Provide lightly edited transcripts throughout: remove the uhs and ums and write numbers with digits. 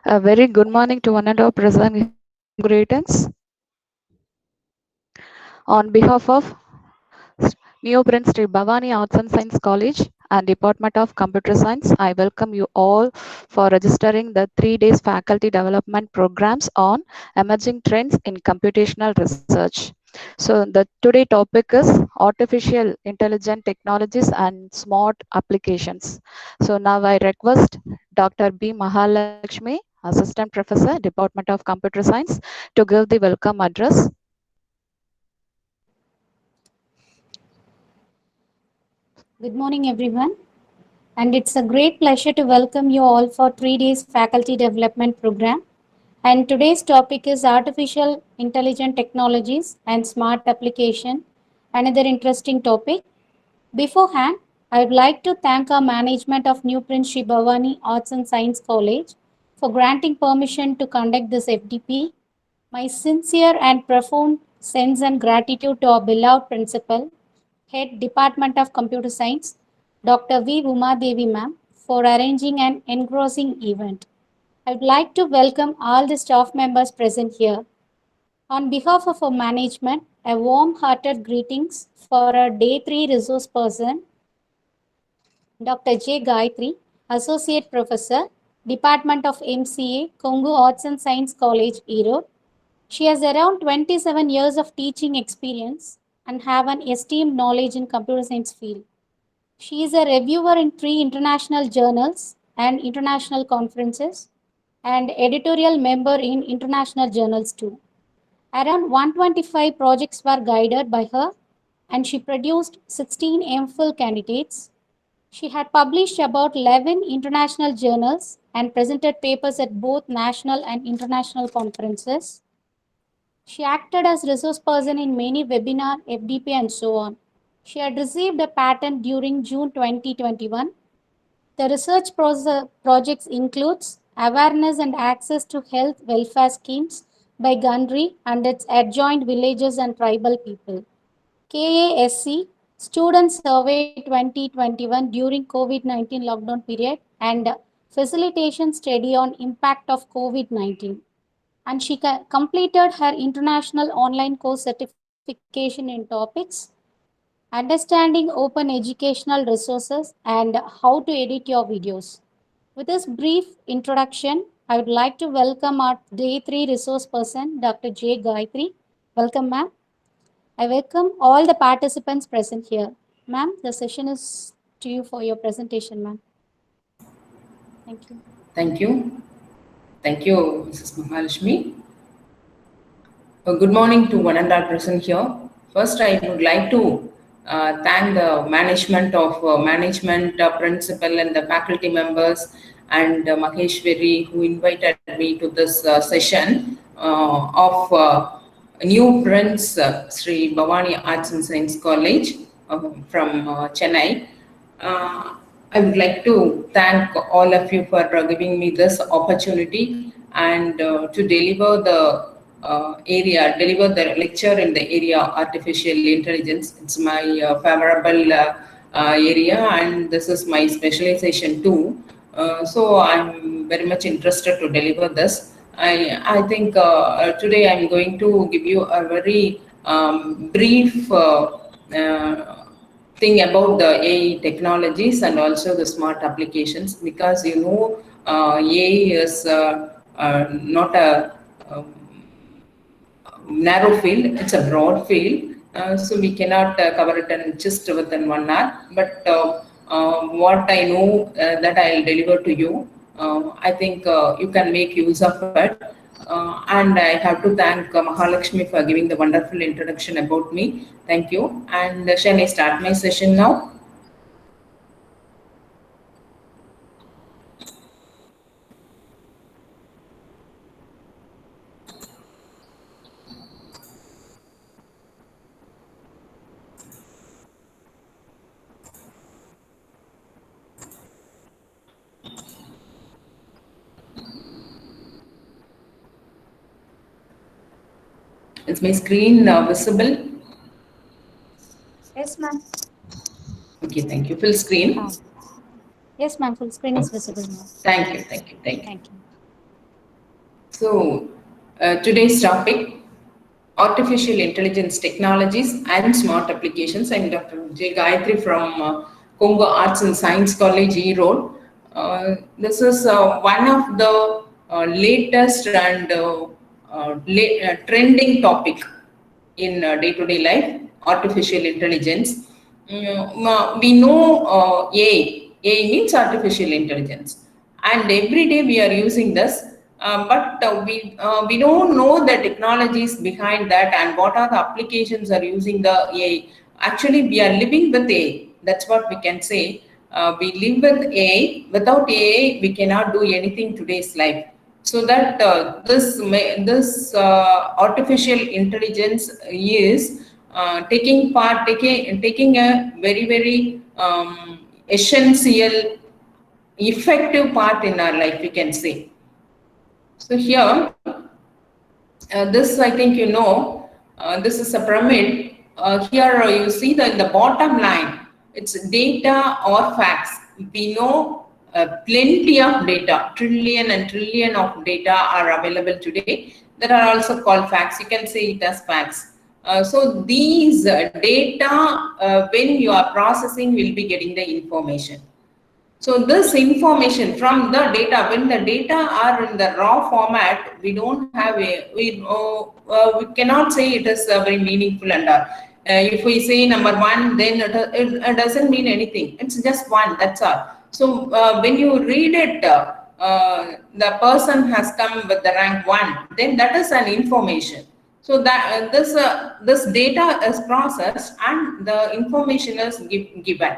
A very good morning to one and all present. Greetings on behalf of New Prince Sri Bhavani Arts and Science College and Department of Computer Science. I welcome you all for registering the 3 days faculty development programs on emerging trends in computational research. So the today topic is artificial intelligent technologies and smart applications. So now I request Dr. B. Mahalakshmi, Assistant Professor, Department of Computer Science, to give the welcome address. Good morning, everyone. And it's a great pleasure to welcome you all for 3 days faculty development program. And today's topic is artificial intelligent technologies and smart application. Another interesting topic. Beforehand, I would like to thank our management of New Prince Shri Bhavani Arts and Science College for granting permission to conduct this FDP. My sincere and profound sense and gratitude to our beloved principal, Head Department of Computer Science, Dr. V. Uma Devi ma'am, for arranging an engrossing event. I would like to welcome all the staff members present here. On behalf of our management, a warm-hearted greetings for our Day 3 resource person, Dr. J. Gayatri, Associate Professor, Department of MCA, Kongu Arts and Science College, Erode. She has around 27 years of teaching experience and have an esteemed knowledge in computer science field. She is a reviewer in 3 international journals and international conferences and editorial member in international journals too. Around 125 projects were guided by her and she produced 16 MPhil candidates. She had published about 11 international journals and presented papers at both national and international conferences. She acted as resource person in many webinar, FDP and so on. She had received a patent during June 2021. The research projects includes awareness and access to health welfare schemes by Gundry and its adjoined villages and tribal people. KASC Student Survey 2021 during COVID-19 lockdown period and facilitation study on impact of COVID-19. And she completed her international online course certification in topics understanding open educational resources and how to edit your videos. With this brief introduction, I would like to welcome our Day 3 resource person, Dr. J. Gayatri. Welcome, ma'am. I welcome all the participants present here. Ma'am, the session is to you for your presentation, ma'am. Thank you. Thank you. Thank you, Mrs. Mahalakshmi. Good morning to one and all present here. First, I would like to thank the management principal and the faculty members and Maheshwari who invited me to this session of New Prince Sri Bhavani Arts and Science College from Chennai. I would like to thank all of you for giving me this opportunity and to deliver the lecture in the area of artificial intelligence. It's my favorable area and this is my specialization too. So I'm very much interested to deliver this. I think today I'm going to give you a very brief thing about the AI technologies and also the smart applications, because AI is not a narrow field, it's a broad field. So we cannot cover it in just within 1 hour. But what I know that I'll deliver to you, I think you can make use of it. And I have to thank Mahalakshmi for giving the wonderful introduction about me. Thank you. And shall I start my session now? Is my screen visible? Yes, ma'am. Okay, thank you. Full screen. Yes, ma'am. Full screen is Okay. visible now. Thank you. Thank you. So, today's topic, artificial intelligence technologies and smart applications. I'm Dr. J. Gayatri from Congo Arts and Science College, Erode. This is one of the latest and trending topic in day-to-day life, artificial intelligence. We know AI. AI means artificial intelligence, and every day we are using this. But we don't know the technologies behind that and what are the applications are using the AI. Actually, we are living with AI. That's what we can say. We live with AI. Without AI, we cannot do anything today's life. So that this artificial intelligence is taking a very essential effective part in our life, we can say. So here, this I think you know, this is a pyramid. Here you see that in the bottom line, it's data or facts. We know plenty of data, trillion and trillion of data are available today. That are also called facts. You can say it as facts. So these data, when you are processing, will be getting the information. So this information from the data, when the data are in the raw format, we don't have we cannot say it is very meaningful and all. If we say number one, then it doesn't mean anything. It's just one. That's all. So when you read it, the person has come with the rank one. Then that is an information. So that this data is processed and the information is given.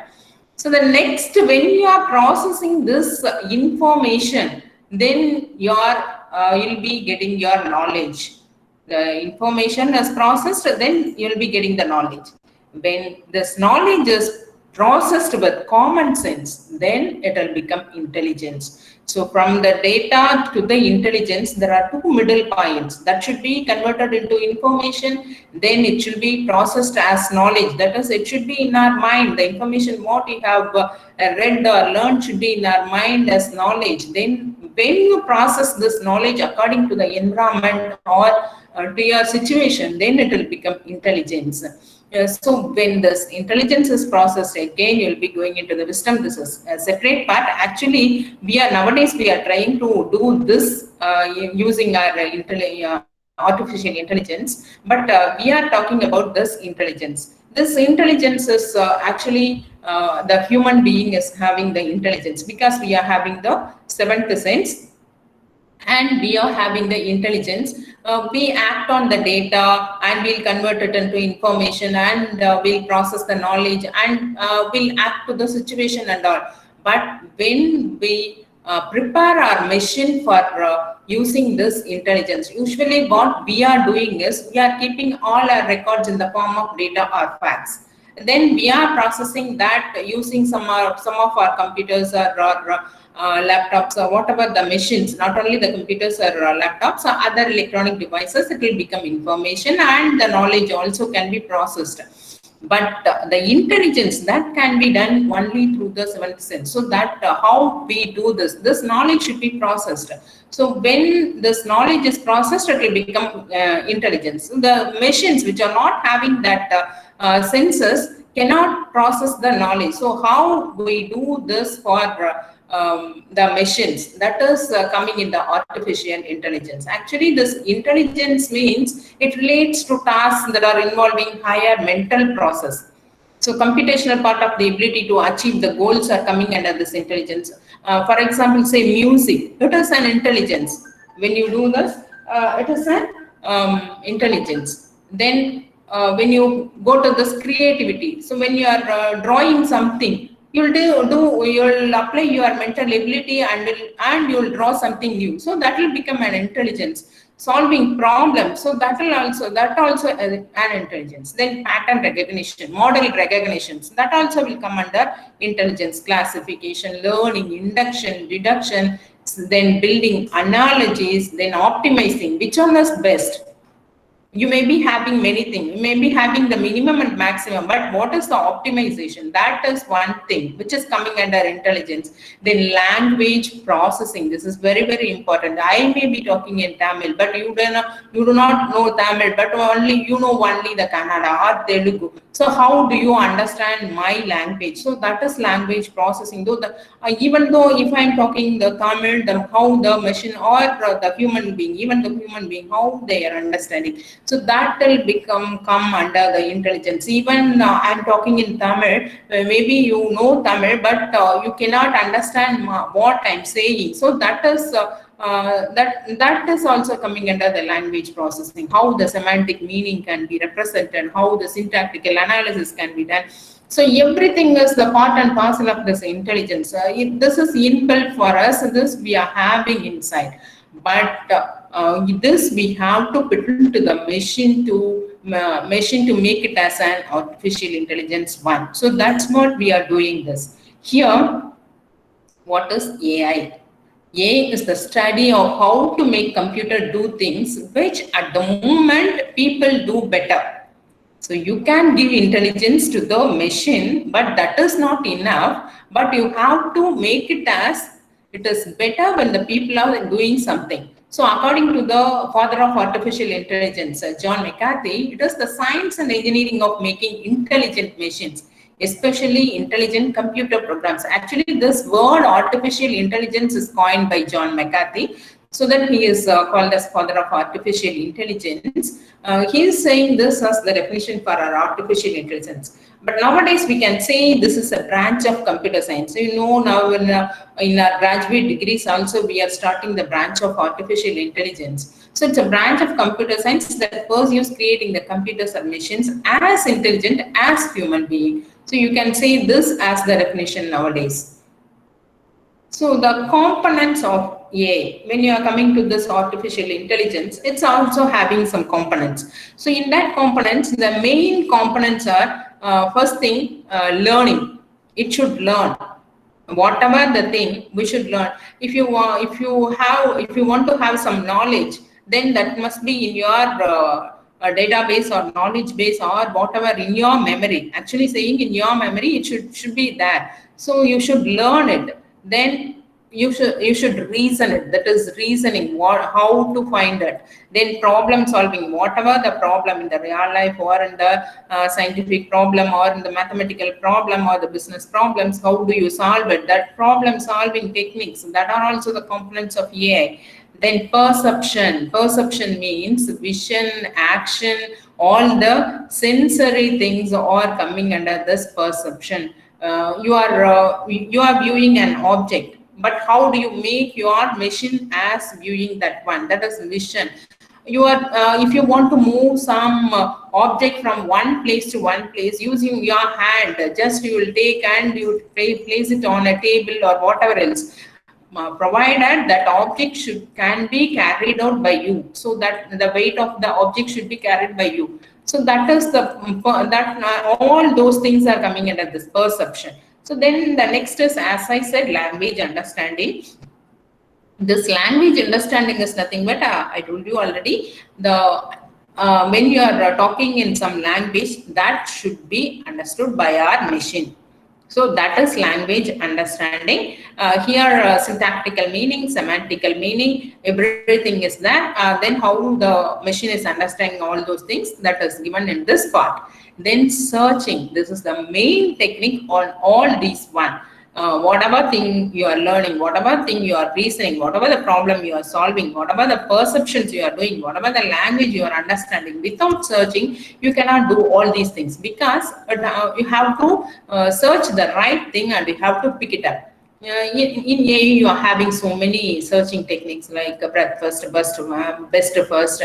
So the next, when you are processing this information, then you'll be getting your knowledge. The information is processed, then you'll be getting the knowledge. When this knowledge is processed with common sense, then it will become intelligence. So from the data to the intelligence, there are two middle points that should be converted into information. Then it should be processed as knowledge. That is, it should be in our mind. The information what you have read or learned should be in our mind as knowledge. Then when you process this knowledge according to the environment or to your situation, then it will become intelligence. So when this intelligence is processed, again you'll be going into the wisdom. This is a separate part. Actually, nowadays we are trying to do this using our artificial intelligence, but we are talking about this intelligence. This intelligence is actually the human being is having the intelligence because we are having the seventh sense and we are having the intelligence. We act on the data and we'll convert it into information and we'll process the knowledge and we'll act to the situation and all. But when we prepare our machine for using this intelligence, usually what we are doing is we are keeping all our records in the form of data or facts. Then we are processing that using some of our computers or laptops or whatever the machines, not only the computers or laptops or other electronic devices, it will become information and the knowledge also can be processed. But the intelligence that can be done only through the seventh sense. So that how we do this knowledge should be processed. So when this knowledge is processed, it will become intelligence. The machines which are not having that senses cannot process the knowledge. So how we do this for the machines, that is coming in the artificial intelligence. Actually, this intelligence means it relates to tasks that are involving higher mental process. So computational part of the ability to achieve the goals are coming under this intelligence. For example, say music, it is an intelligence. When you do this, it is an intelligence. Then when you go to this creativity, so when you are drawing something, you'll apply your mental ability and you'll draw something new. So that will become an intelligence. Solving problems, so that also an intelligence. Then pattern recognition, model recognitions, that also will come under intelligence. Classification, learning, induction, deduction, then building analogies, then optimizing, which one is best. You may be having many things, you may be having the minimum and maximum, but what is the optimization? That is one thing which is coming under intelligence. Then language processing, this is very, very important. I may be talking in Tamil, but you do not know Tamil, but only you know only the Kannada or Telugu. So how do you understand my language? So that is language processing. Though even though if I am talking the Tamil, how the machine or the human being, even the human being, how they are understanding. So that will come under the intelligence. Even I'm talking in Tamil, maybe you know Tamil, but you cannot understand what I'm saying. So that is that is also coming under the language processing. How the semantic meaning can be represented, how the syntactical analysis can be done. So everything is the part and parcel of this intelligence. This is inbuilt for us. This we are having inside, but this we have to put into the machine to make it as an artificial intelligence one. So that's what we are doing this here. What is AI? AI is the study of how to make computer do things which at the moment people do better. So you can give intelligence to the machine, but that is not enough. But you have to make it as it is better when the people are doing something. So according to the father of artificial intelligence, John McCarthy, it is the science and engineering of making intelligent machines, especially intelligent computer programs. Actually, this word artificial intelligence is coined by John McCarthy, so that he is called as father of artificial intelligence. He is saying this as the definition for our artificial intelligence. But nowadays we can say this is a branch of computer science. So, now in our graduate degrees also we are starting the branch of artificial intelligence. So it's a branch of computer science that pursues creating the computer submissions as intelligent as human being. So you can say this as the definition nowadays. So the components of AI, when you are coming to this artificial intelligence, it's also having some components. So in that components, the main components are first thing, learning. It should learn. Whatever the thing, we should learn. If you want to have some knowledge, then that must be in your database or knowledge base or whatever in your memory. Actually saying in your memory, it should be there. So you should learn it. Then you should reason it. That is reasoning, how to find it. Then problem solving, whatever the problem in the real life or in the scientific problem or in the mathematical problem or the business problems, how do you solve it? That problem solving techniques, that are also the components of AI. Then perception means vision, action, all the sensory things are coming under this perception. You are viewing an object, but how do you make your machine as viewing that one? That is vision. If you want to move some object from one place to one place using your hand, just you will take and you place it on a table or whatever else, provided that object can be carried out by you, so that the weight of the object should be carried by you. So that is all those things are coming under this perception. So then the next is, as I said, language understanding. This language understanding is nothing but I told you already, the when you are talking in some language, that should be understood by our machine. So that is language understanding. Here syntactical meaning, semantical meaning, everything is there. Then how the machine is understanding all those things, that is given in this part. Then searching, this is the main technique on all these one. Whatever thing you are learning, whatever thing you are reasoning, whatever the problem you are solving, whatever the perceptions you are doing, whatever the language you are understanding, without searching, you cannot do all these things, because you have to search the right thing and you have to pick it up. In AI, you are having so many searching techniques like breadth first, best first,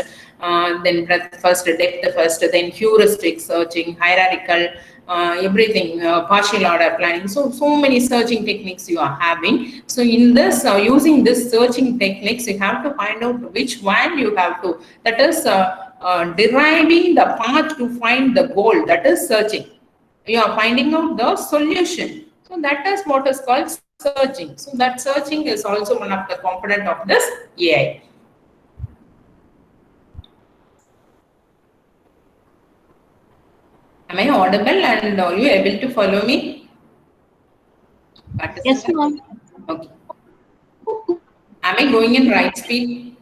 then breadth first, depth first, then heuristic searching, hierarchical, everything, partial order planning. So many searching techniques you are having. So in this, using this searching techniques, you have to find out which one you have to. That is deriving the path to find the goal. That is searching. You are finding out the solution. So that is what is called searching. So that searching is also one of the component of this AI. Am I audible and are you able to follow me? Yes, Participant? ma'am. Okay. Am I going in right speed?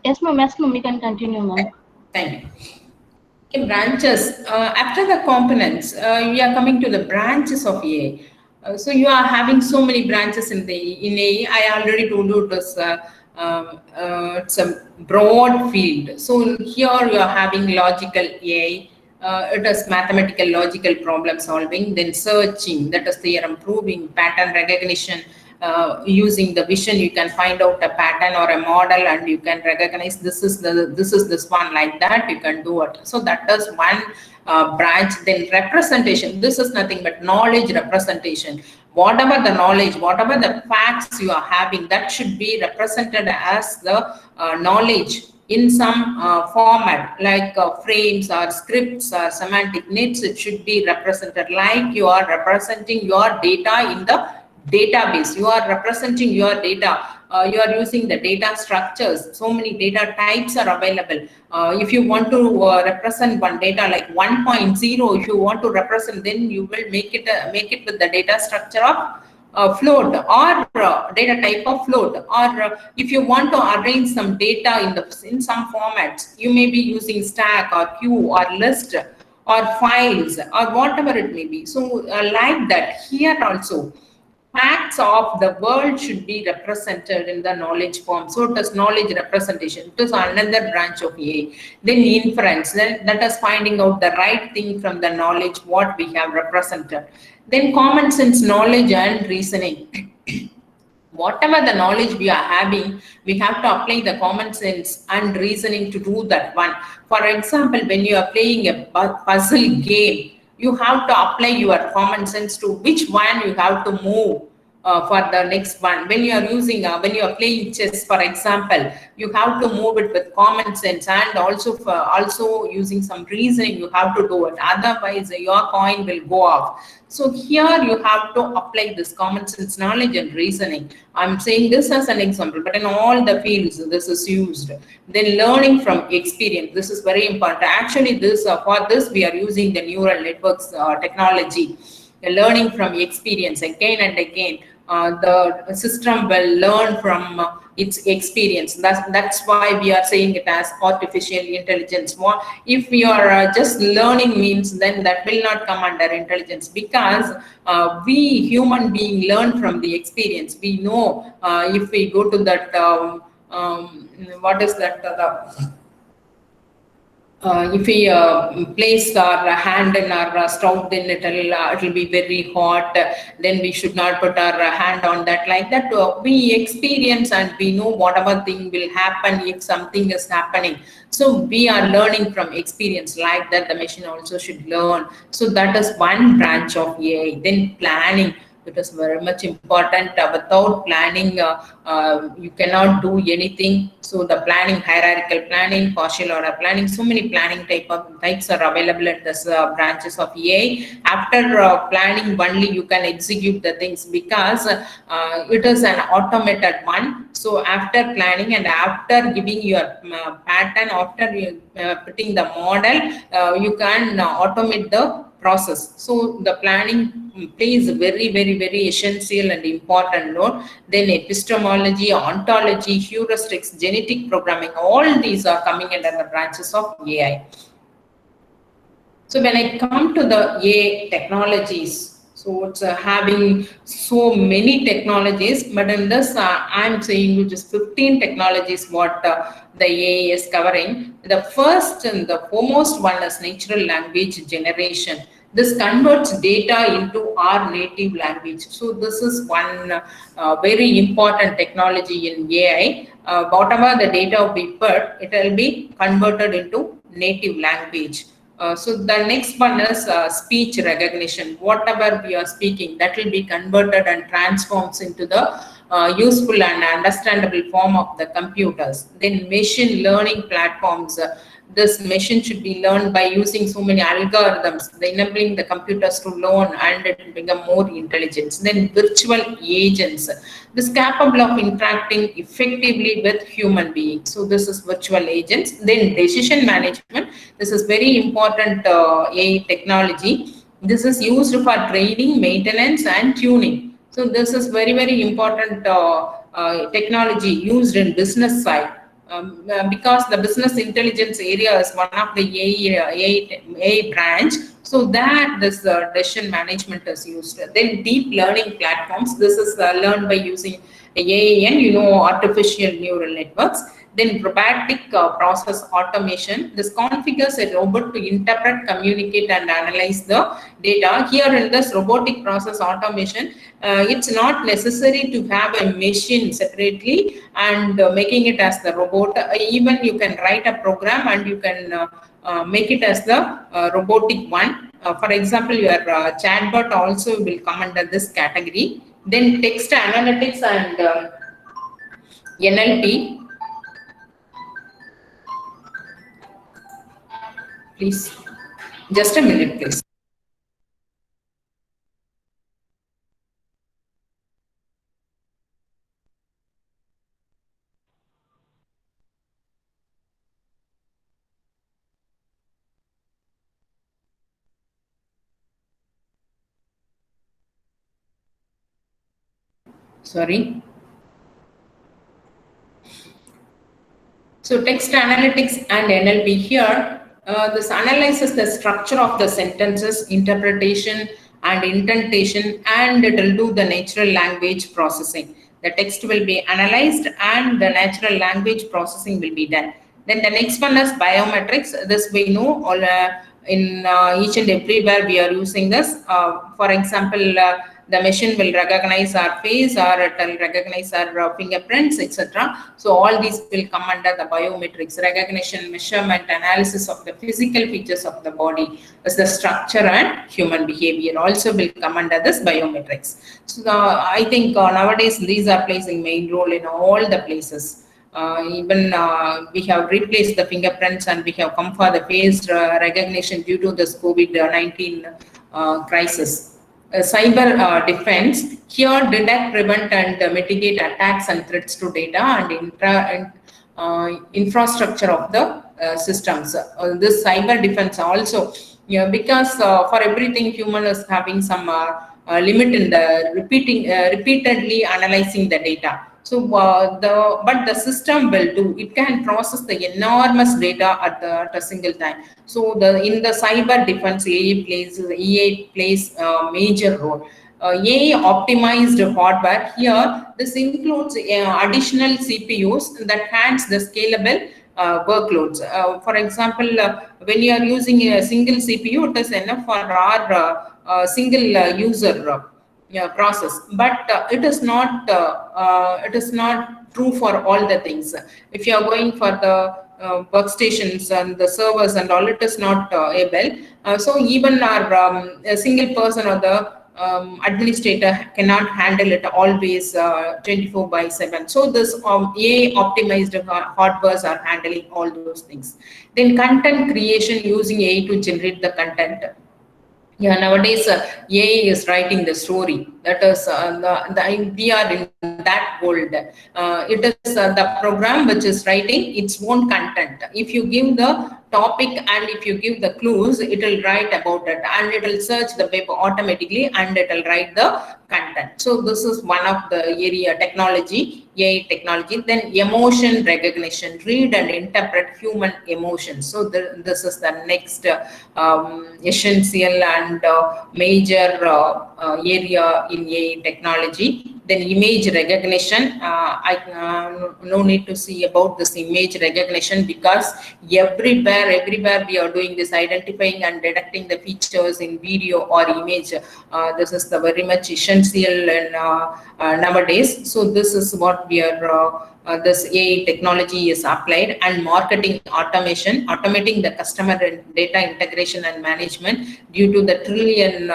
Yes, ma'am. Yes, ma'am. You can continue, ma'am. Thank you. Okay, branches. After the components, we are coming to the branches of AI. So you are having so many branches in AI. I already told you it's a broad field. So here you are having logical AI. It is mathematical logical problem solving, then searching, that is theorem proving, pattern recognition. Using the vision, you can find out a pattern or a model, and you can recognize this is this one, like that you can do it. So that is one branch. Then representation, this is nothing but knowledge representation. Whatever the knowledge, whatever the facts you are having, that should be represented as the knowledge in some format, like frames or scripts or semantic nets. It should be represented like you are representing your data in the database. You are representing your data. You are using the data structures. So many data types are available. If you want to represent one data like 1.0, if you want to represent, then you will make it with the data structure of float, or data type of float. Or if you want to arrange some data in some formats, you may be using stack or queue or list or files or whatever it may be. So like that, here also facts of the world should be represented in the knowledge form. So it is knowledge representation. It is another branch of AI. Then inference, then that is finding out the right thing from the knowledge what we have represented. Then common sense knowledge and reasoning. Whatever the knowledge we are having, we have to apply the common sense and reasoning to do that one. For example, when you are playing a puzzle game, you have to apply your common sense to which one you have to move for the next one. When you are when you are playing chess, for example, you have to move it with common sense, and also using some reasoning you have to do it. Otherwise, your coin will go off. So here you have to apply this common sense knowledge and reasoning. I'm saying this as an example, but in all the fields this is used. Then learning from experience. This is very important. Actually, this for this we are using the neural networks technology. Learning from experience again and again. The system will learn from its experience. That's why we are saying it as artificial intelligence. If you are just learning means, then that will not come under intelligence, because we human being learn from the experience. We know if we go to that what is that if we place our hand in our stove, then it'll be very hot. Then we should not put our hand on that, like that. We experience and we know whatever thing will happen if something is happening. So we are learning from experience, like that. The machine also should learn. So that is one branch of AI. Then planning. It is very much important. Without planning, you cannot do anything. So the planning, hierarchical planning, partial order planning, so many planning types are available at this branches of AI. After planning only you can execute the things, because it is an automated one. So after planning and after giving your pattern, after you, putting the model, you can automate the process. So the planning plays a very essential and important role. Then epistemology, ontology, heuristics, genetic programming, all these are coming under the branches of AI. So when I come to the AI technologies, so it's having so many technologies, but in this I'm saying which is 15 technologies what the AI is covering. The first and the foremost one is natural language generation. This converts data into our native language. So this is one very important technology in AI. Whatever the data we put, it will be converted into native language. So the next one is speech recognition. Whatever we are speaking, that will be converted and transforms into the useful and understandable form of the computers. Then machine learning platforms. This machine should be learned by using so many algorithms, enabling the computers to learn and it become more intelligent. Then virtual agents. This capable of interacting effectively with human beings. So this is virtual agents. Then decision management. The This is very important AI technology. This is used for training, maintenance, and tuning. So this is very, very important technology used in business side. Because the business intelligence area is one of the AI branch, so that this decision management is used. Then deep learning platforms. This is learned by using AAN, artificial neural networks. Then robotic process automation. This configures a robot to interpret, communicate, and analyze the data. Here in this robotic process automation, it's not necessary to have a machine separately and making it as the robot. Even you can write a program and you can make it as the robotic one. For example, your chatbot also will come under this category. Then text analytics and NLP. Please, just a minute, please. Sorry. So text analytics and NLP here, this analyzes the structure of the sentences, interpretation and indentation, and it will do the natural language processing. The text will be analyzed and the natural language processing will be done. Then the next one is biometrics. This we know all in each and everywhere we are using this. For example, the machine will recognize our face or it will recognize our fingerprints, etc. So all these will come under the biometrics: recognition, measurement, analysis of the physical features of the body, as the structure and human behavior also will come under this biometrics. So I think nowadays these are playing main role in all the places. Even we have replaced the fingerprints and we have come for the face recognition due to this COVID-19 crisis. Cyber defense here detect, prevent, and mitigate attacks and threats to data and infrastructure of the systems. This cyber defense also, because for everything human is having some limit in the repeatedly analyzing the data. So but the system will do, it can process the enormous data at a single time. So in the cyber defense, EA plays a major role. AI optimized hardware here. This includes additional CPUs that handles the scalable workloads. For example, when you are using a single CPU, it is enough for our single user process, but it is not true for all the things. If you are going for the workstations and the servers and all, it is not able. So even our a single person or the administrator cannot handle it always 24/7. So this AI optimized hardwares are handling all those things. Then content creation using AI to generate the content. Yeah, nowadays AI is writing the story. That is we are in that world. It is the program which is writing its own content. If you give the topic and if you give the clues, it will write about it and it will search the web automatically and it will write the content. So this is one of the area technology, AI technology. Then emotion recognition, read and interpret human emotions. So this is the next essential and major area in AI technology. Then image recognition, no need to see about this image recognition, because everywhere we are doing this, identifying and detecting the features in video or image. This is the very much essential in nowadays. So this is what we are this AI technology is applied. And marketing automation, automating the customer and data integration and management. Due to the trillion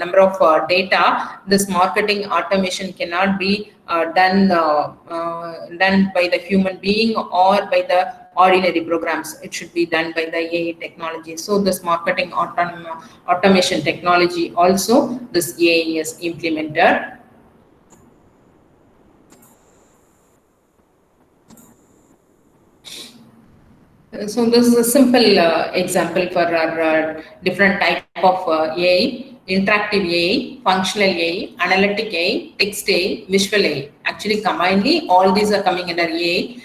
number of data, this marketing automation cannot be done by the human being or by the ordinary programs. It should be done by the AI technology. So this marketing automation technology also, this AI is implemented. So this is a simple example for our different type of AI: interactive AI, functional AI, analytic AI, text AI, visual AI. Actually, combinedly, all these are coming under AI.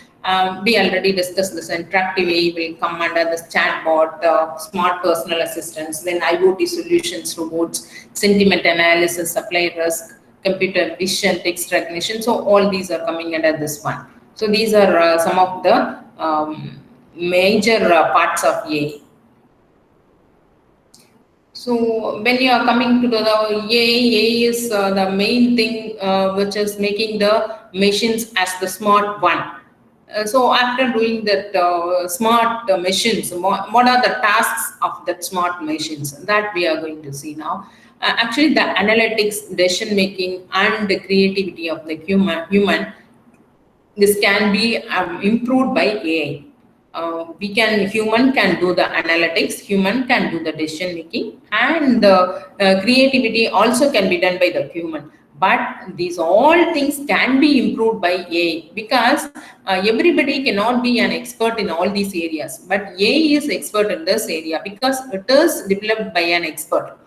We already discussed this. Interactive AI will come under this chatbot, smart personal assistants, then IoT solutions, robots, sentiment analysis, supply risk, computer vision, text recognition. So all these are coming under this one. So these are some of the major parts of AI. So when you are coming to the AI is the main thing which is making the machines as the smart one. So after doing that smart machines, what are the tasks of that smart machines? That we are going to see now. Actually, the analytics, decision making, and the creativity of the human, this can be improved by AI. Human can do the analytics, human can do the decision making, and the creativity also can be done by the human. But these all things can be improved by AI, because everybody cannot be an expert in all these areas. But AI is expert in this area because it is developed by an expert.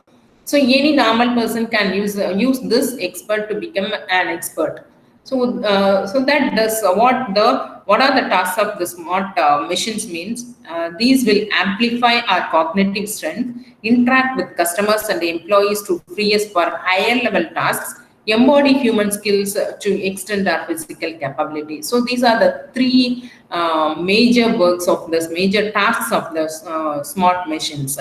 So any normal person can use this expert to become an expert. So that does what are the tasks of the smart machines means. These will amplify our cognitive strength, interact with customers and employees to free us for higher level tasks, embody human skills to extend our physical capability. So these are the three major works of this, major tasks of the smart machines.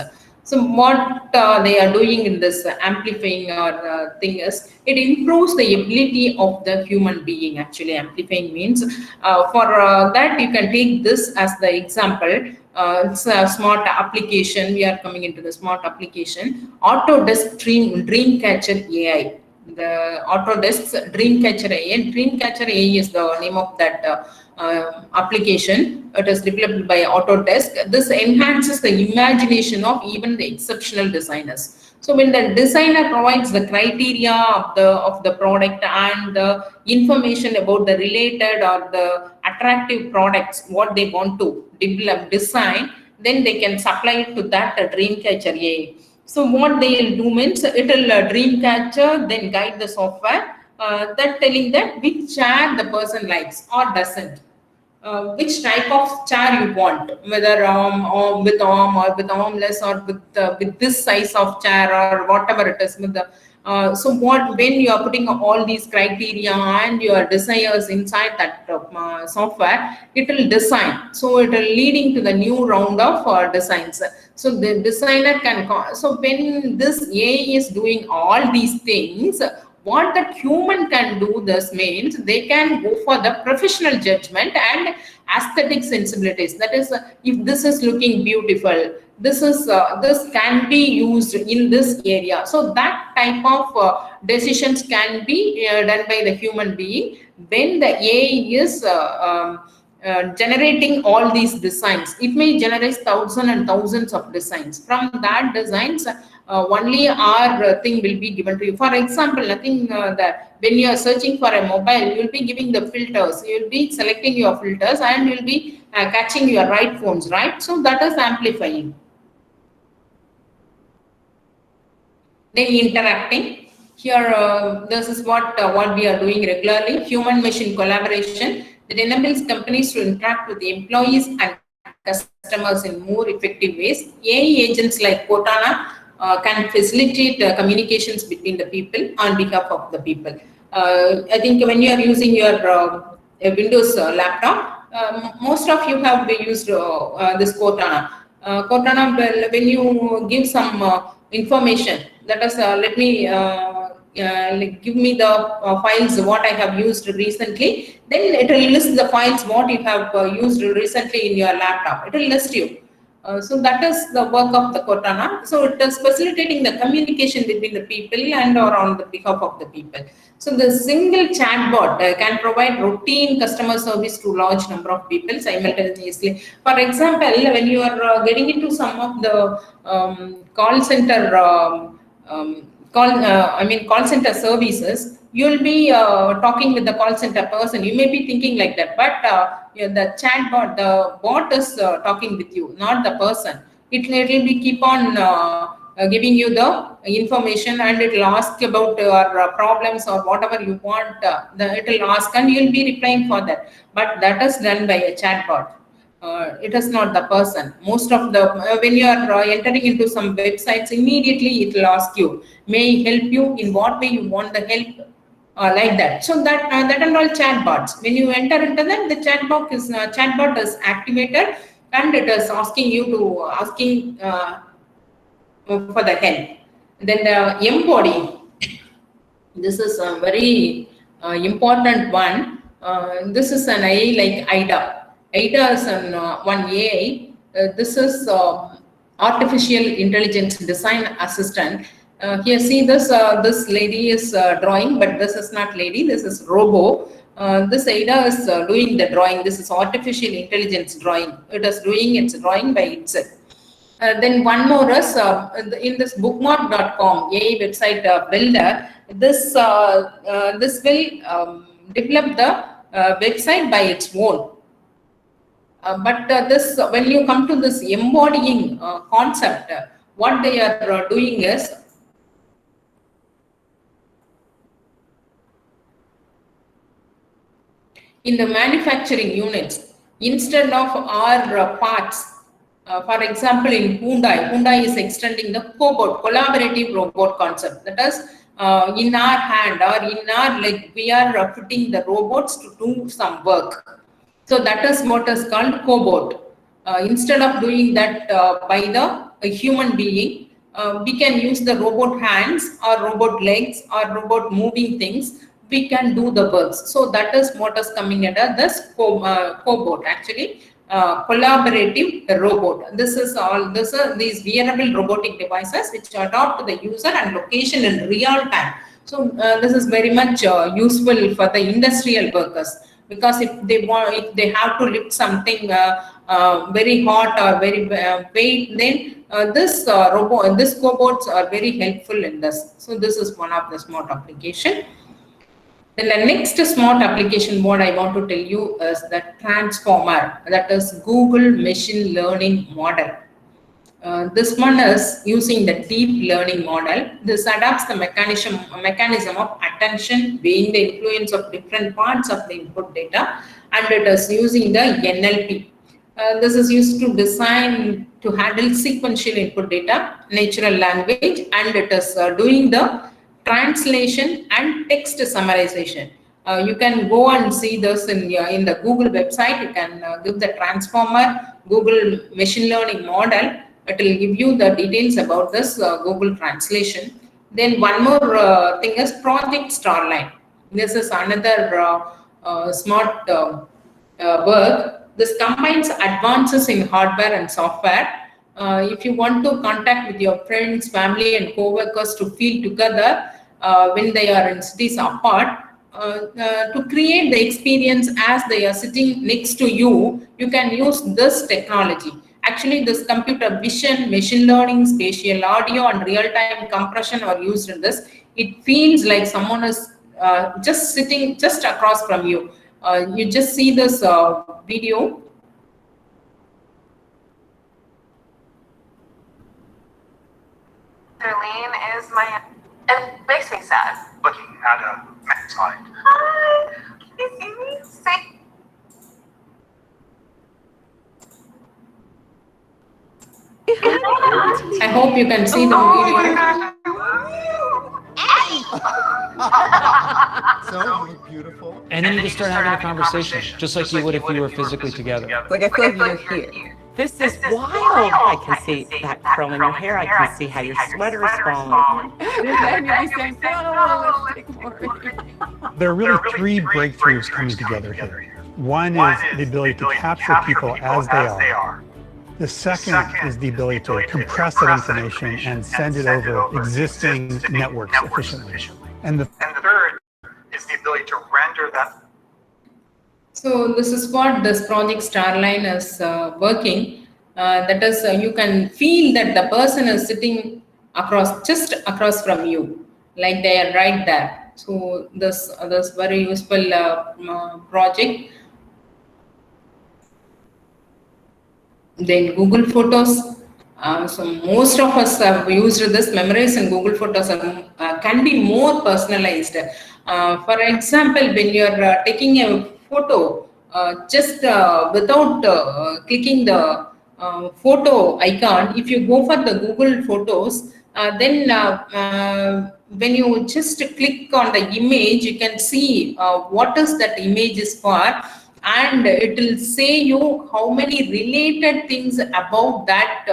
So what they are doing in this amplifying or thing is, it improves the ability of the human being. Actually, amplifying means for that you can take this as the example. It's a smart application. We are coming into the smart application. Autodesk Dreamcatcher AI. The Autodesk's Dreamcatcher AI. And Dreamcatcher AI is the name of that application. It is developed by Autodesk. This enhances the imagination of even the exceptional designers. So when the designer provides the criteria of the product and the information about the related or the attractive products, what they want to develop, design, then they can supply it to that Dreamcatcher AI. So what they'll do means, it'll dream catcher, then guide the software that telling that which chair the person likes or doesn't, which type of chair you want, whether or with armless or with this size of chair or whatever it is with the. So what when you are putting all these criteria and your desires inside that software, it will design. So it will leading to the new round of designs. So the designer can. So when this AI is doing all these things, what the human can do this means they can go for the professional judgment and aesthetic sensibilities. That is, if this is looking beautiful, this can be used in this area. So that type of decisions can be done by the human being when the AI is generating all these designs. It may generate thousands and thousands of designs. From that designs, only our thing will be given to you. For example, nothing that when you are searching for a mobile, you will be giving the filters. You will be selecting your filters and you will be catching your right phones, right? So that is amplifying. Then interacting. Here, this is what we are doing regularly. Human machine collaboration that enables companies to interact with the employees and customers in more effective ways. AI agents like Cortana can facilitate communications between the people on behalf of the people. I think when you are using your Windows laptop, most of you have used this Cortana. Cortana, when you give some information, that is, let me like give me the files what I have used recently, then it will list the files what you have used recently in your laptop. It will list you. So that is the work of the Cortana. So it is facilitating the communication between the people and or on the behalf of the people. So the single chatbot can provide routine customer service to large number of people simultaneously. For example, when you are getting into some of the call center call center services, you'll be talking with the call center person. You may be thinking like that, but the chatbot, the bot is talking with you, not the person. It will be keep on giving you the information, and it will ask about your problems or whatever you want. It will ask, and you'll be replying for that. But that is done by a chatbot. It is not the person. Most of the when you are entering into some websites, immediately it will ask you, may I help you, in what way you want the help, like that. So that and all chatbots. When you enter into that, the chatbot is activated, and it is asking you to asking for the help. Then the embody, this is a very important one. This is an AI like IDA. IDA is one AI. This is artificial intelligence design assistant. Here, see this. This lady is drawing, but this is not lady. This is robo. This IDA is doing the drawing. This is artificial intelligence drawing. It is doing its drawing by itself. Then one more is in this bookmark.com AI website builder. This will develop the website by its own. But this when you come to this embodying concept, what they are doing is, in the manufacturing units, instead of our parts, for example, in Hyundai is extending the cobot, collaborative robot concept. That is, in our hand or in our leg, we are putting the robots to do some work. So that is what is called cobot. Instead of doing that by a human being, we can use the robot hands or robot legs or robot moving things. We can do the works. So that is what is coming under this cobot. Actually, collaborative robot. This is all. These wearable robotic devices which adopt the user and location in real time. So this is very much useful for the industrial workers, because if they have to lift something very hot or very weight, then this cobots are very helpful in this. So this is one of the smart application. Then the next smart application what I want to tell you is the transformer, that is Google machine learning model. This one is using the deep learning model. This adapts the mechanism of attention, weighing the influence of different parts of the input data, and it is using the NLP. This is used to design to handle sequential input data, natural language, and it is doing the translation and text summarization. You can go and see this in the Google website. You can give the transformer Google machine learning model. It will give you the details about this Google translation. Then one more thing is Project Starline. This is another smart work. This combines advances in hardware and software. If you want to contact with your friends, family, and co-workers to feel together when they are in cities apart, to create the experience as they are sitting next to you, you can use this technology. Actually, this computer vision, machine learning, spatial audio, and real-time compression are used in this. It feels like someone is just sitting just across from you. You just see this video. Darlene is my, and it makes me sad. Looking at a slide. Hi, is Amy sick? I hope you can see the video. So beautiful. And then you just start having a conversation, just like you would if you were physically together. Like I feel like you're here. This is wild. I can see that curl in your hair. I can see how your sweater is falling. There are really three breakthroughs coming together here. One is the ability to capture people as they are. The second is the ability to compress that information and send it over existing networks efficiently. And the third is the ability to render that. So this is what this Project Starline is working. That is, you can feel that the person is sitting just across from you, like they are right there. So this very useful project. Then Google Photos. So most of us have used this. Memories in Google Photos can be more personalized. For example, when you're taking a photo, just without clicking the photo icon, if you go for the Google Photos, then when you just click on the image, you can see what is that image is for, and it will say you how many related things about that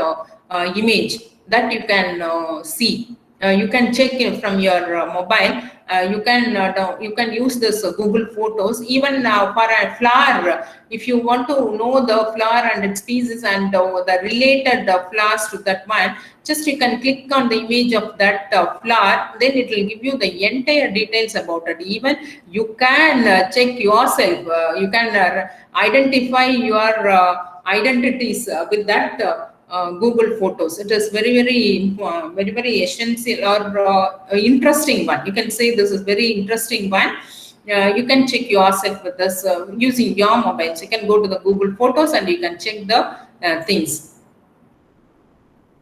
image that you can see. You can check it from your mobile. You can use this Google Photos. Even for a flower, if you want to know the flower and its species and the related flowers to that one, just you can click on the image of that flower, then it will give you the entire details about it. Even you can check yourself. You can identify your identities with that Google Photos. It is very essential or interesting one. You can say this is very interesting one. You can check yourself with this using your mobiles. You can go to the Google Photos and you can check the things.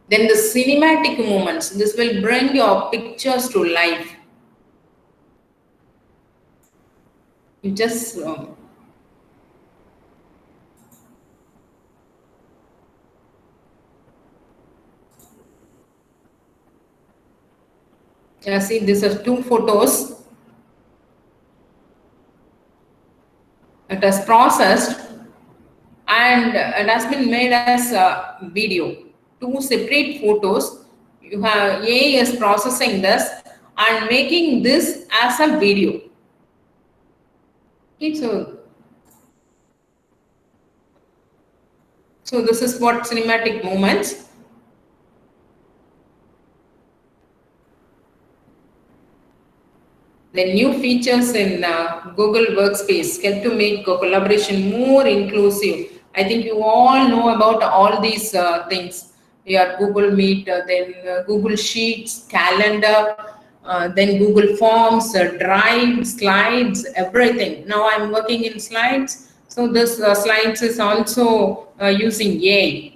Then the cinematic moments. This will bring your pictures to life. You just see, these are two photos. It has processed and it has been made as a video. Two separate photos. You have AI is processing this and making this as a video. Okay, so this is what cinematic moments. The new features in Google Workspace help to make collaboration more inclusive. I think you all know about all these things. Your Google Meet, then Google Sheets, Calendar, then Google Forms, Drive, Slides, everything. Now I'm working in Slides. So this Slides is also using AI.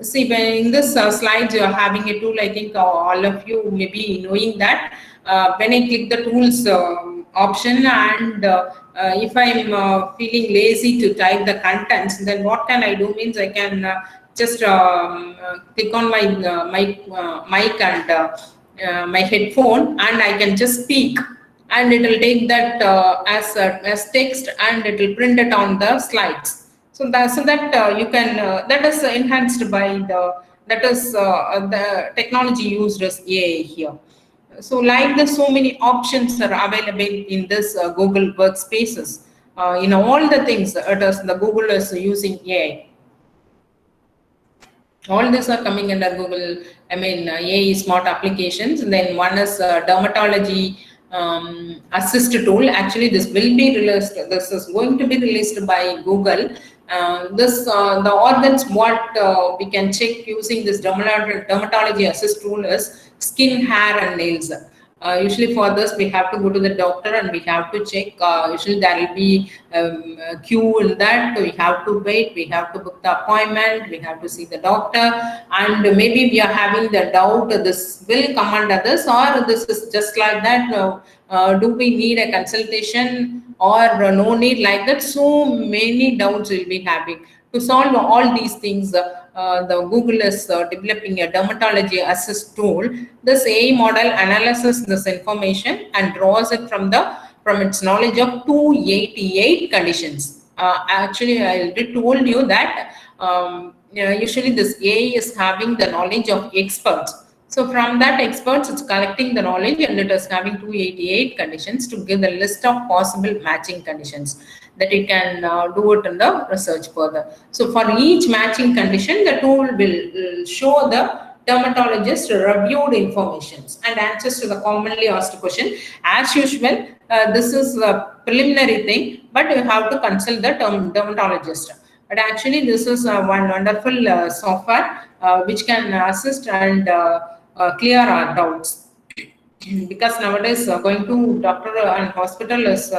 See, when in this slides you are having a tool, I think all of you may be knowing that. When I click the tools option, and if I'm feeling lazy to type the contents, then what can I do means I can just click on my mic and my headphone, and I can just speak, and it will take that as text, and it will print it on the slides. So that you can that is enhanced by the technology used as AI here. So like the so many options are available in this Google Workspaces. In all the things, it is the Google is using AI. All these are coming under Google. I mean, AI smart applications. And then one is dermatology assist tool. Actually, this will be released. This is going to be released by Google. The organs what we can check using this dermatology assist tool is skin, hair, and nails. Usually for this we have to go to the doctor and we have to check. Usually there will be a queue in that. We have to wait. We have to book the appointment. We have to see the doctor, and maybe we are having the doubt this will come under this, or this is just like that. Do we need a consultation or no need like that? So many doubts will be having. To solve all these things, the Google is developing a dermatology assist tool. This AI model analyzes this information and draws it from its knowledge of 288 conditions. Actually, I already told you that usually this AI is having the knowledge of experts. So from that experts, it's collecting the knowledge, and it is having 288 conditions to give the list of possible matching conditions that you can do it in the research further. So for each matching condition, the tool will show the dermatologist reviewed informations and answers to the commonly asked question. As usual, this is a preliminary thing, but you have to consult the dermatologist. But actually, this is one wonderful software which can assist and clear our doubts. Because nowadays going to doctor and hospital is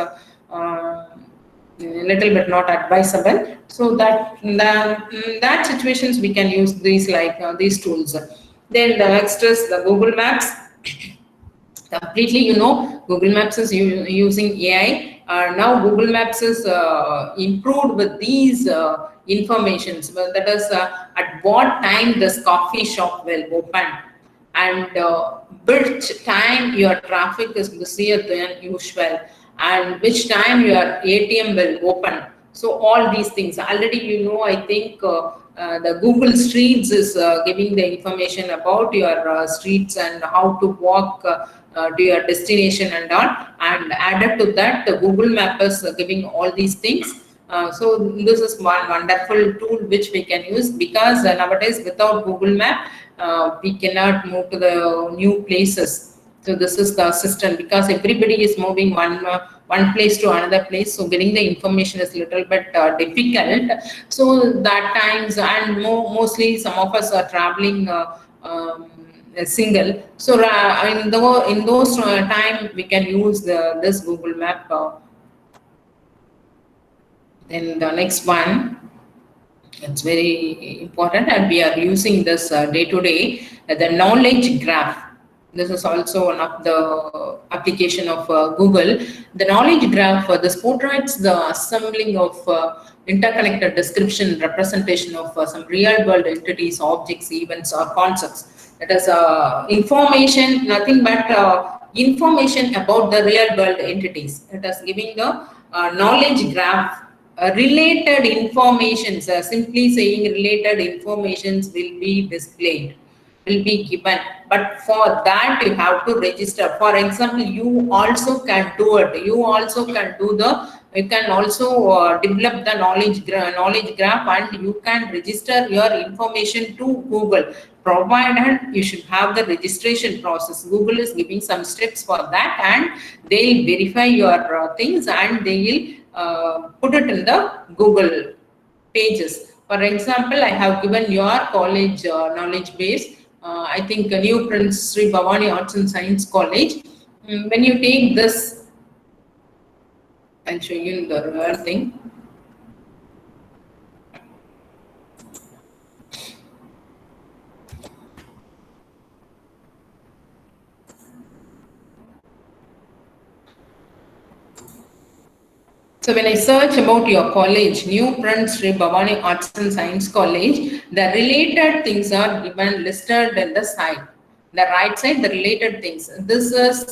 little bit not advisable. So that situations we can use these like these tools. Then the next is the Google Maps. Completely, Google Maps is using AI. Now Google Maps is improved with these informations. Well, that is at what time this coffee shop will open, and which time your traffic is busier than usual, and which time your ATM will open. So all these things already, I think the Google Streets is giving the information about your streets and how to walk to your destination and all. And added to that, the Google Map is giving all these things. So this is one wonderful tool which we can use, because nowadays without Google Map, we cannot move to the new places. So this is the system, because everybody is moving one place to another place. So getting the information is little bit difficult. So that times, and mostly some of us are traveling single. So in those time we can use this Google Map. Then the next one, it's very important, and we are using this day to day. The knowledge graph. This is also one of the application of Google. The knowledge graph. This portrays the assembling of interconnected description, representation of some real world entities, objects, events, or concepts. It is information, nothing but information about the real world entities. It is giving the knowledge graph. Related informations, simply saying related informations will be displayed, will be given. But for that, you have to register. For example, you also can do it. You can also develop the knowledge graph, and you can register your information to Google. Provided you should have the registration process. Google is giving some steps for that, and they'll verify your things, and they will put it in the Google pages. For example, I have given your college knowledge base. I think New Prince Sri Bhavani Arts and Science College. When you take this, I'll show you the real thing. So when I search about your college, New Prince Sri Bhavani Arts and Science College, the related things are given listed in the side. The right side, the related things. This is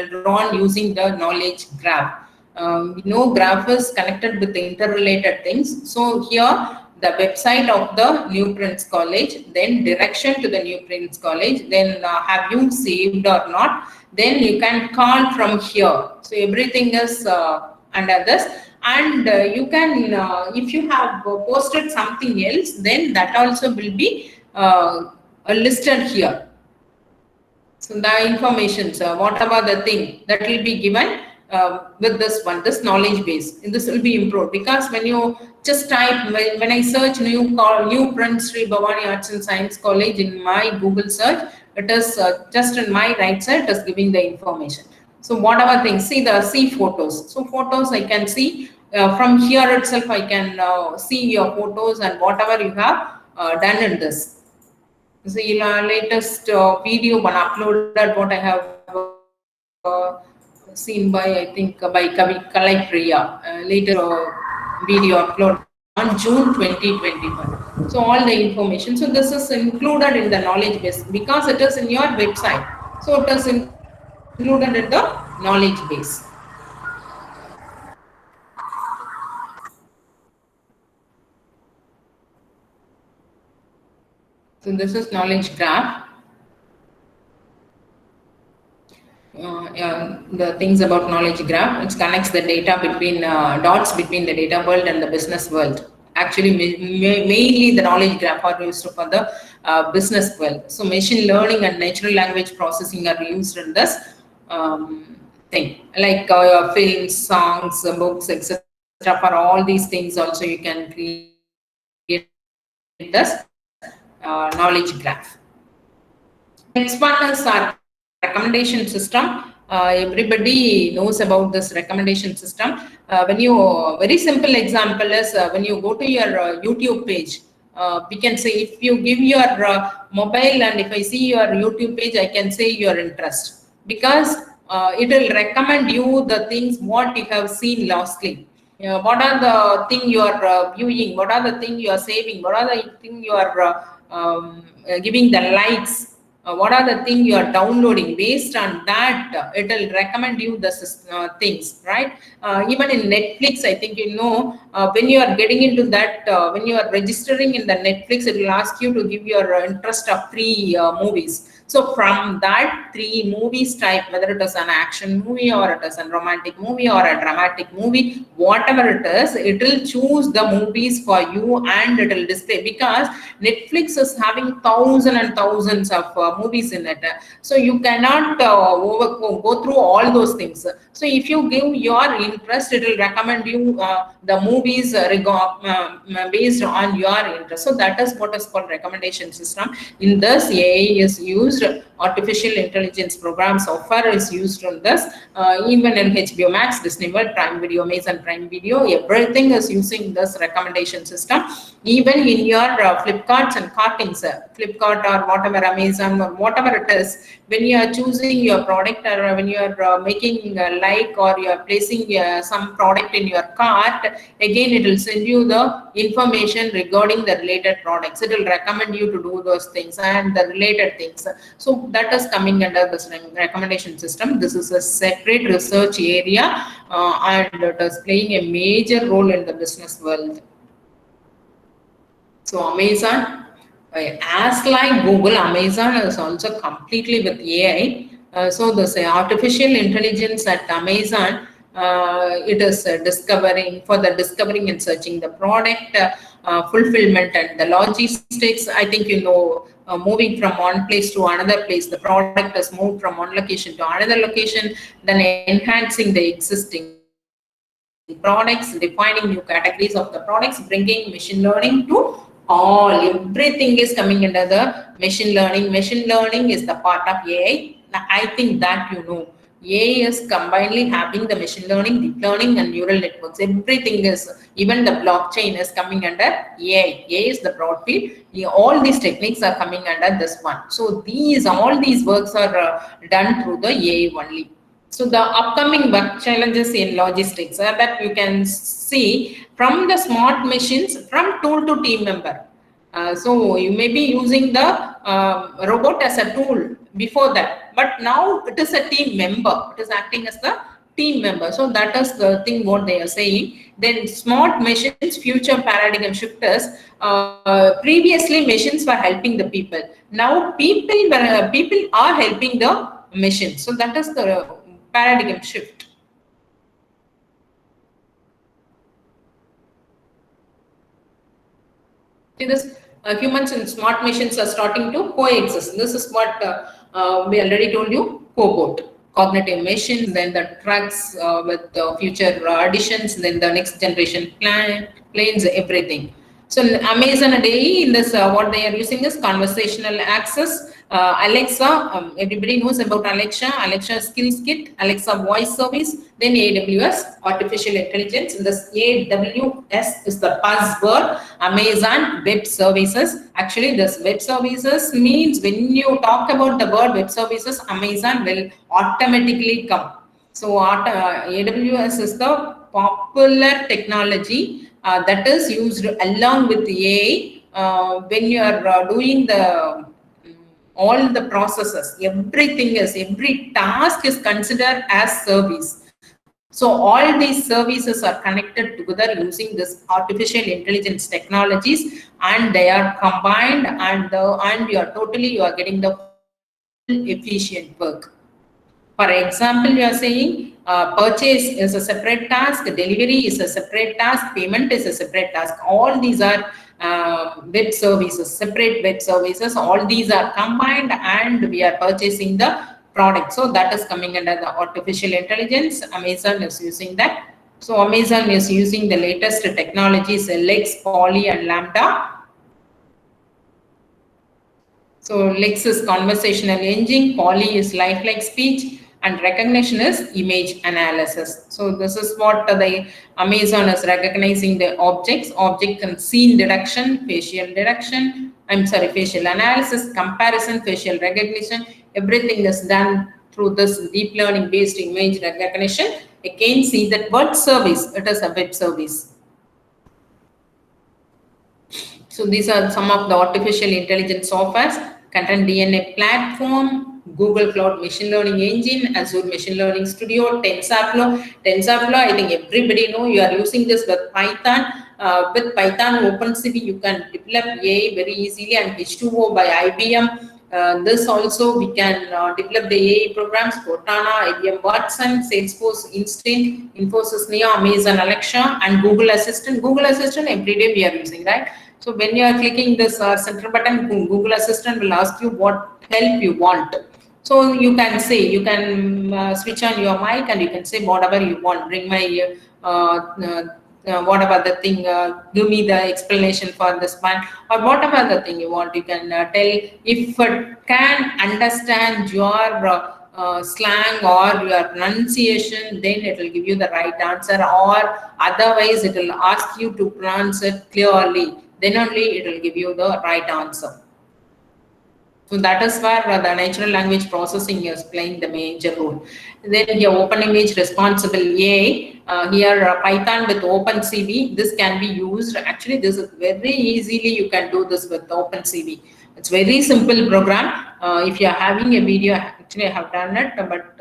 drawn using the knowledge graph. Graph is connected with the interrelated things. So here, the website of the New Prince College, then direction to the New Prince College, then have you saved or not, then you can call from here. So everything is under this, and you can, if you have posted something else, then that also will be listed here. So the information, whatever the thing that will be given with this knowledge base, and this will be improved, because when you just type, when I search New Prince Sri Bhavani Arts and Science College in my Google search, it is just in my right side, it is giving the information. So whatever things, see photos. So photos I can see from here itself. I can see your photos and whatever you have done in this. See, latest video one uploaded, what I have seen by, I think, by Kalai Priya. Latest video uploaded on June 2021. So all the information. So this is included in the knowledge base, because it is in your website. So it is included in the knowledge base. So this is knowledge graph. The things about knowledge graph, it connects the data between dots between the data world and the business world. Actually, mainly the knowledge graph are used for the business world. So machine learning and natural language processing are used in this thing, like films, songs, books, etc. For all these things also you can create this knowledge graph. next one is our recommendation system. Everybody knows about this recommendation system. When you, very simple example is when you go to your YouTube page, we can say if you give your mobile and if I see your YouTube page, I can say your interest, because it will recommend you the things what you have seen lastly. What are the thing you are viewing, what are the thing you are saving, what are the thing you are giving the likes, what are the thing you are downloading. Based on that, it will recommend you the things, right? Even in Netflix, I think when you are getting into that, when you are registering in the Netflix, it will ask you to give your interest of 3 movies. So from that 3 movies type, whether it is an action movie or it is a romantic movie or a dramatic movie, whatever it is, it will choose the movies for you and it will display, because Netflix is having thousands and thousands of movies in it. So you cannot go through all those things. So if you give your interest, it will recommend you the movies based on your interest. So that is what is called recommendation system. In this, AI is used, artificial intelligence program software is used on this. Even in HBO Max, Disney World, Prime Video, Amazon Prime Video, everything is using this recommendation system. Even in your Flipkarts and cartings, Flipkart or whatever, Amazon or whatever it is, when you are choosing your product or when you are making a like or you are placing some product in your cart, again it will send you the information regarding the related products. It will recommend you to do those things and the related things. So that is coming under this recommendation system. This is a separate research area and it is playing a major role in the business world. So Amazon, as like Google, Amazon is also completely with AI. So this artificial intelligence at Amazon, it is discovering and searching the product, fulfillment and the logistics. I think moving from one place to another place, the product is moved from one location to another location, then enhancing the existing products, defining new categories of the products, bringing machine learning to all. Everything is coming under the machine learning. Machine learning is the part of AI. I think that AI is combinedly having the machine learning, deep learning, and neural networks. Everything is, even the blockchain is coming under AI. AI is the broad field. All these techniques are coming under this one. So all these works are done through the AI only. So the upcoming work challenges in logistics are that you can see from the smart machines, from tool to team member. So you may be using the robot as a tool before that, but now it is a team member. It is acting as the team member. So that is the thing what they are saying. Then smart machines, future paradigm shifters. Previously machines were helping the people. Now people are helping the machines. So that is the paradigm shift. See this, humans and smart machines are starting to coexist. This is what we already told you, cobot, cognitive machines, then the trucks with future additions, then the next generation planes, everything. So Amazon ADI in this, what they are using is conversational access. Alexa, everybody knows about Alexa. Alexa skills kit, Alexa voice service, then AWS, artificial intelligence. This AWS is the buzzword. Amazon web services. Actually, this web services means when you talk about the word web services, Amazon will automatically come. So AWS is the popular technology that is used along with AI when you are doing the all the processes. Every task is considered as service. So all these services are connected together using this artificial intelligence technologies, and they are combined, and you are getting the full efficient work. For example, you are saying purchase is a separate task, delivery is a separate task, payment is a separate task. All these are web services, separate web services. All these are combined and we are purchasing the product. So that is coming under the artificial intelligence. Amazon is using that. So Amazon is using the latest technologies, Lex, Poly, and Lambda. So Lex is conversational engine, Poly is lifelike speech, and recognition is image analysis. So this is what the Amazon is recognizing the objects, object and scene detection, facial detection, facial analysis, comparison, facial recognition, everything is done through this deep learning based image recognition. Again, see that word service, it is a web service. So these are some of the artificial intelligence softwares: Content DNA platform, Google Cloud Machine Learning Engine, Azure Machine Learning Studio, TensorFlow. TensorFlow, I think everybody know you are using this with Python. With Python OpenCV, you can develop AI very easily, and H2O by IBM. This also we can develop the AI programs: Cortana, IBM Watson, Salesforce Instinct, Infosys Neo, Amazon Alexa, and Google Assistant. Google Assistant every day we are using, right? So when you are clicking this center button, Google Assistant will ask you what help you want. So you can say, you can switch on your mic and you can say whatever you want. Bring my whatever the thing, give me the explanation for this one, or whatever the thing you want. You can tell if it can understand your slang or your pronunciation, then it will give you the right answer, or otherwise it will ask you to pronounce it clearly, then only it will give you the right answer. So that is where the natural language processing is playing the major role. Then here open image responsible AI, here Python with OpenCV, this can be used. Actually, this is very easily you can do this with OpenCV. It's very simple program. If you are having a video, actually I have done it, but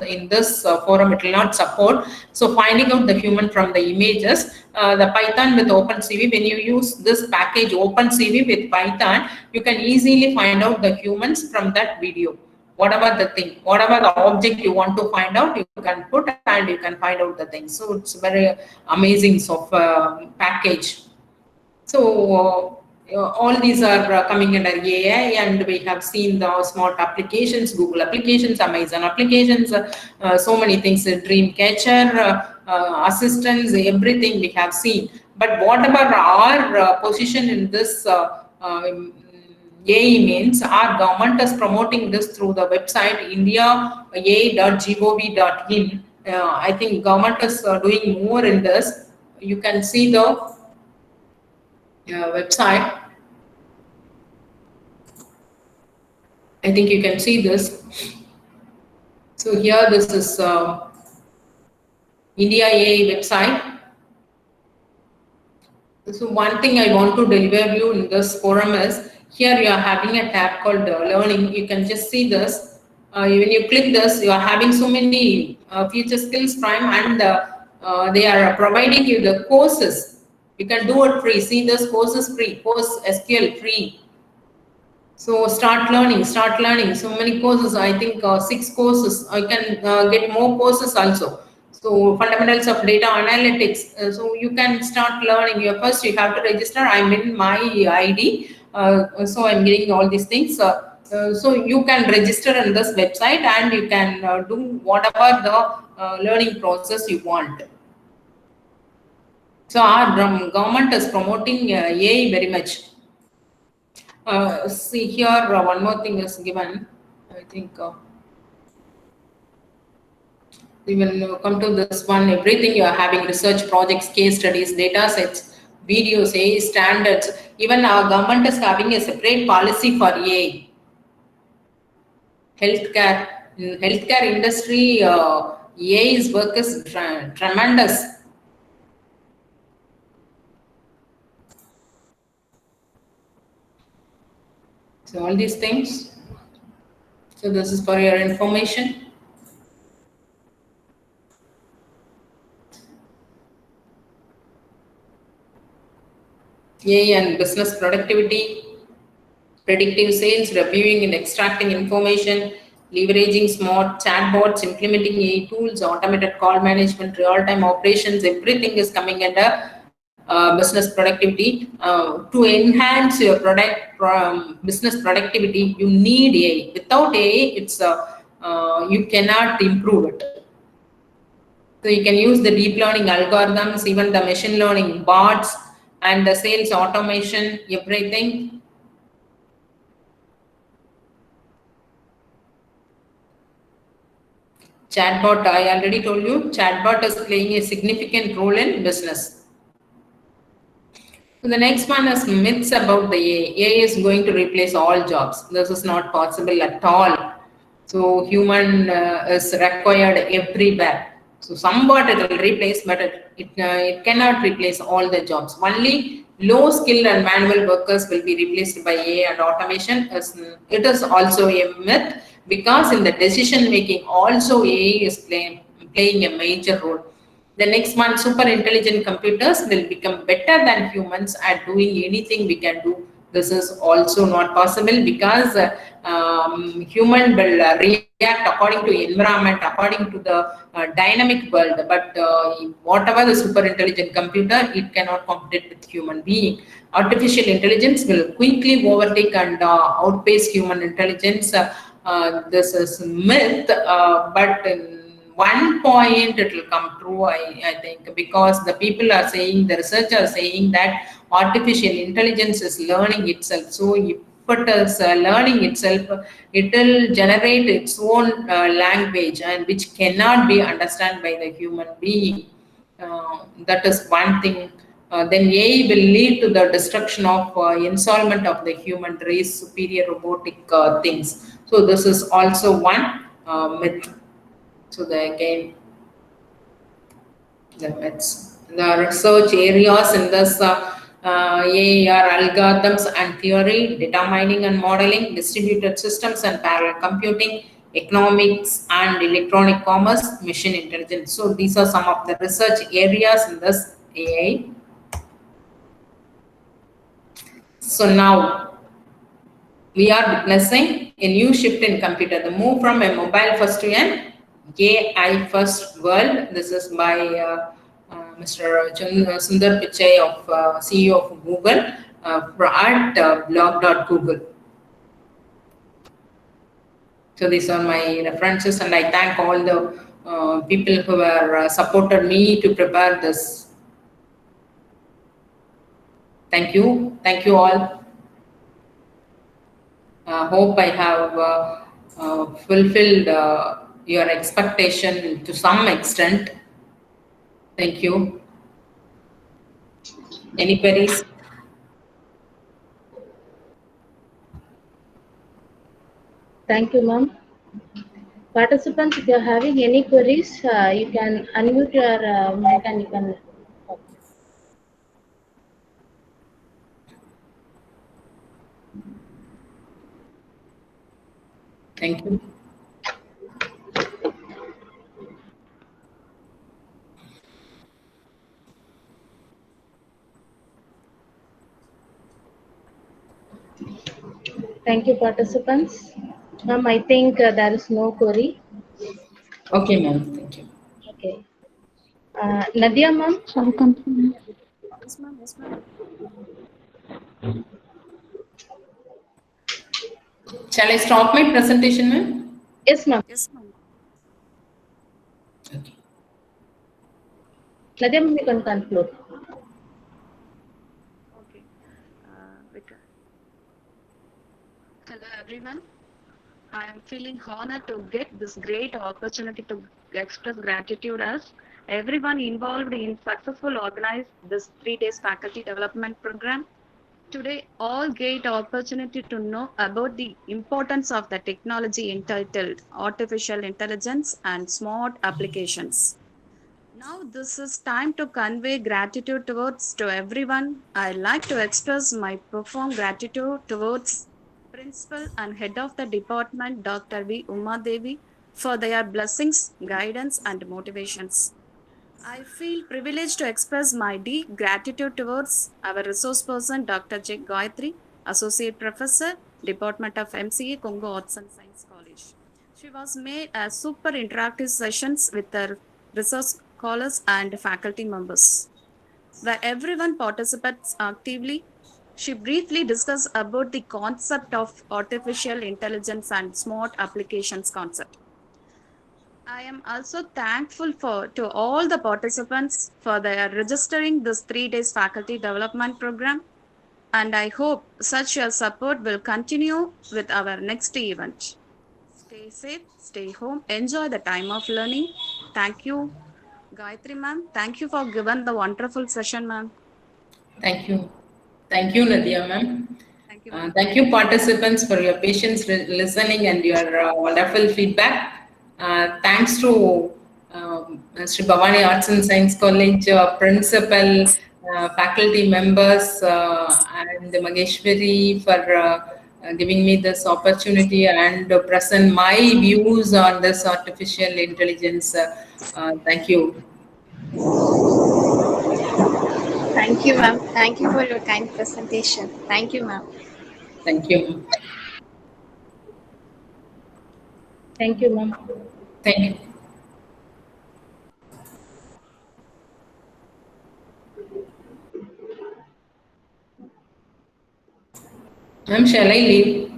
in this forum it will not support. So finding out the human from the images, the Python with OpenCV, when you use this package OpenCV with Python, you can easily find out the humans from that video. Whatever the thing, whatever the object you want to find out, you can put and you can find out the thing. So it's very amazing software package. So all these are coming under AI, and we have seen the smart applications, Google applications, Amazon applications, so many things, Dreamcatcher, assistants, everything we have seen. But whatever our position in this AI means, our government is promoting this through the website india.ai.gov.in. I think government is doing more in this. You can see the website. I think you can see this. So here this is India AI website. So one thing I want to deliver you in this forum is, here you are having a tab called learning. You can just see this. When you click this, you are having so many future skills prime, and they are providing you the courses. You can do it free. See, this courses free, course SQL free. So start learning. So many courses, I think 6 courses. I can get more courses also. So fundamentals of data analytics. So you can start learning. First you have to register. I'm in my ID. So I'm getting all these things. So you can register in this website, and you can do whatever the learning process you want. So our government is promoting AI very much. See here, one more thing is given. I think we will come to this one. Everything you are having: research projects, case studies, data sets, videos, AI standards. Even our government is having a separate policy for AI. Healthcare. In healthcare industry, AI's work is tremendous. So all these things. So this is for your information. AI and business productivity, predictive sales, reviewing and extracting information, leveraging smart chatbots, implementing AI tools, automated call management, real-time operations, everything is coming under business productivity. To enhance your business productivity, you need AI. Without AI, it's you cannot improve it. So you can use the deep learning algorithms, even the machine learning bots, and the sales automation, everything. Chatbot, I already told you, chatbot is playing a significant role in business. So the next one is myths about the AI. AI is going to replace all jobs. This is not possible at all. So human is required everywhere. So somewhat it will replace, but it cannot replace all the jobs. Only low skilled and manual workers will be replaced by AI and automation. It is also a myth because in the decision making also AI is playing a major role. The next one, super intelligent computers will become better than humans at doing anything we can do. This is also not possible because human will react according to environment, according to the dynamic world. But whatever the super intelligent computer, it cannot compete with human being. Artificial intelligence will quickly overtake and outpace human intelligence. This is myth, but one point it will come true, I think, because the people are saying, the researchers are saying that artificial intelligence is learning itself. So if it is learning itself, it will generate its own language and which cannot be understood by the human being. That is one thing. Then AI will lead to the destruction of installment of the human race, superior robotic things. So this is also one myth. So the again, the research areas in this AI are algorithms and theory, determining and modeling, distributed systems and parallel computing, economics and electronic commerce, machine intelligence. So these are some of the research areas in this AI. So now we are witnessing a new shift in computer, the move from a mobile first to an AI first world. This is by Mr. Sundar Pichai, of CEO of Google, at blog.google. So these are my references, and I thank all the people who have supported me to prepare this. Thank you. Thank you all. Hope I have fulfilled your expectation to some extent. Thank you. Any queries? Thank you, ma'am. Participants, if you are having any queries, you can unmute your mic and you can talk. Thank you. Thank you, participants. Ma'am, I think there is no query. Okay, ma'am. Thank you. Okay. Nadia, ma'am. Shall we continue? Yes, ma'am. Yes, ma'am. Shall I stop my presentation, ma'am? Yes, ma'am. Yes, ma'am. Okay. Nadia, ma'am, you can conclude. Okay. Hello, everyone. I am feeling honored to get this great opportunity to express gratitude as everyone involved in successful organize this 3 days faculty development program. Today, all get opportunity to know about the importance of the technology entitled artificial intelligence and smart applications. Now, this is time to convey gratitude towards to everyone. I like to express my profound gratitude towards Principal and Head of the Department, Dr. V. Uma Devi, for their blessings, guidance, and motivations. I feel privileged to express my deep gratitude towards our resource person, Dr. J. Gayatri, Associate Professor, Department of MCA, Congo Arts and Science College. She was made a super interactive sessions with her resource scholars and faculty members, where everyone participates actively. She briefly discussed about the concept of artificial intelligence and smart applications concept. I am also thankful to all the participants for their registering this 3 days faculty development program, and I hope such your support will continue with our next event. Stay Stay safe, stay home, enjoy the time of learning. Thank you, Gayatri ma'am. Thank you for giving the wonderful session, ma'am. Thank you. Thank you, Nadia, ma'am. Thank you, ma'am. Thank you, participants, for your patience listening and your wonderful feedback. Thanks to Sri Bhavani Arts and Science College principal, faculty members, and Mageshwari for giving me this opportunity and present my views on this artificial intelligence. Thank you. Thank you, ma'am. Thank you for your kind presentation. Thank you, ma'am. Thank you. Thank you, ma'am. Thank you. Ma'am, shall I leave?